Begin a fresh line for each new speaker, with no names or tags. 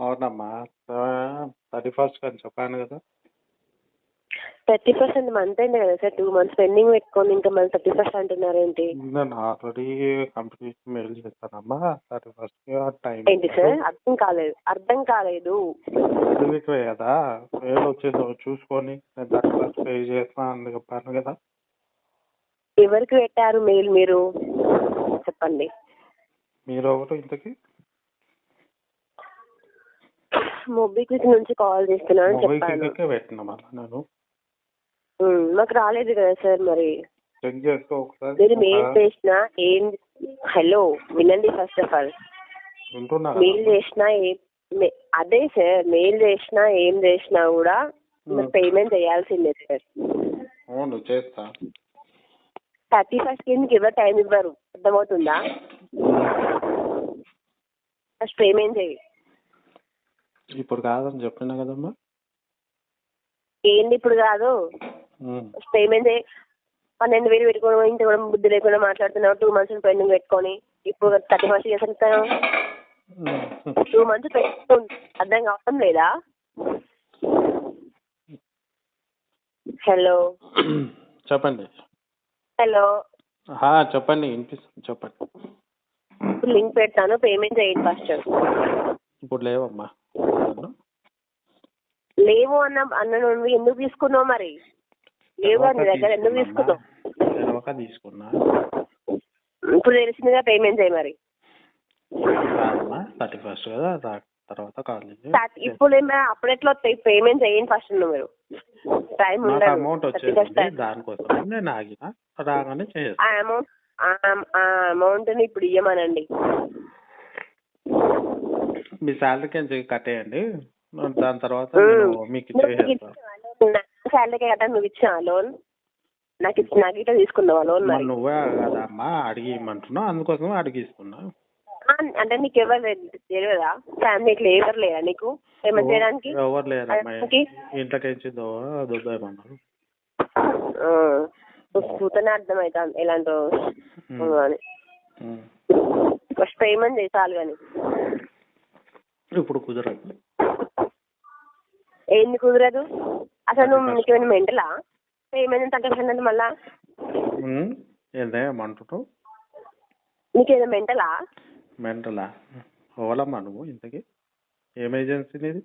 అవునమ్మా. 31st అని చెప్పాను కదా!
30% మంత్ అయింది కదా సార్. 2 months పెండింగ్ పెట్టుకొని ఇంకా మళ్ళీ 31st అంటున్నారేంటి?
నేను ఆల్రెడీ కంపెనీకి మెయిల్ చేశానమ్మా. 31st టైం
ఏంటి సార్? అర్థం కాలేదు.
సర్టిఫికేట్ కదా! మెయిల్ వచ్చేసి చూసుకొని నేను 31st పే చేస్తాను అని చెప్పాను కదా!
ఎవరికి పెట్టారు మెయిల్ మీరు? చెప్పండి.
మీరెవరు ఇంతకీ?
మొబిక్విక్ నుంచి కాల్ చేస్తున్నాను అని చెప్పాను.
మొబైక్విక్కే పెట్టినా మళ్ళీ నేను.
మాకు రాలేదు కదా సార్. మరి
చెక్ చేసుకో ఒకసారి.
మీరు మెయిల్ చేసినా ఏం హలో వినండి ఫస్ట్ ఆఫ్ ఆల్.
వింటున్నా
మెయిల్ చేసినా అదే సార్, మెయిల్ చేసినా ఏం చేసినా కూడా పేమెంట్ చేయాల్సిందే సార్.
అవును చేస్తా.
31st మీకు ఎవరు టైం ఇవ్వరు, అర్థమవుతుందా? ఫస్ట్ పేమెంట్ చేయి.
ఇప్పుడు కాదని చెప్పినా కదమ్మా.
ఏంటి ఇప్పుడు కాదు? పేమెంట్ చేయి. 12,000 పెట్టుకొని ఇంత కూడా బుద్ధి లేకుండా మాట్లాడుతున్నావు. 2 months పెండింగ్ పెట్టుకొని ఇప్పుడు 31st చేస్తాను. 2 months పెట్టుకో. అర్థం కావడం లేదా? హలో
చెప్పండి.
హలో
చెప్పండి, వినిపిస్తుంది, చెప్పండి.
ఇప్పుడు లింక్ పెడతాను, పేమెంట్ చేయండి ఫస్ట్.
ఇప్పుడు లేవమ్మా.
లేవు అన్న నువ్వు ఎందుకు తీసుకున్నావు? మరి లేవు నీ దగ్గర ఎందుకు తీసుకున్నావు?
తీసుకున్నా.
ఇప్పుడు తెలిసిందిగా పేమెంట్ చేయి మరి.
31st కదా, తర్వాత కాలేజ్.
ఇప్పుడు అప్పుడు ఎట్లా వస్తాయి? పేమెంట్ చేయండి ఫస్ట్. మీరు టైం ఉండదు.
అమౌంట్ వచ్చేది దానికోసం నేను ఆగిన, రాగానే చేయాలి.
ఆ అమౌంట్ ని ఇప్పుడు ఇవ్వమనండి.
మీ శాలరీకి కట్టేయండి, దాని తర్వాత మీకు
శాలరీకి కట్ట. నువ్వు ఇచ్చిన లోన్ నాకు ఇట్లా తీసుకున్నావా లోన్? మరి
నువ్వే కదమ్మా అడిగి ఇమ్మంటున్నావు, అందుకోసం అడిగి ఇస్తున్నా.
అంటే నీకు ఎవరు తెలియదా? ఫ్యామిలీకి ఎవరు లేరా నీకు పేమెంట్ చేయడానికి?
ఎవరు లేరమ్మా. ఇంట్లోకి దుబ్బేమన్నారు.
చూస్తేనే అర్థమవుతుంది ఎలాంటి అని. ఫస్ట్ పేమెంట్ చేసాలి కానీ
ఇప్పుడు కుదరదు.
ఏంది కుదరదు? అసలు నువ్వు నీకు ఏమైనా మెంటలా? పేమెంట్ 30% మళ్ళా
ఏమంటున్నావు?
నీకేదో మెంటలా?
ఓలమ్మా నువ్వు ఇంతకీ ఏం ఏజెన్సీ నీది?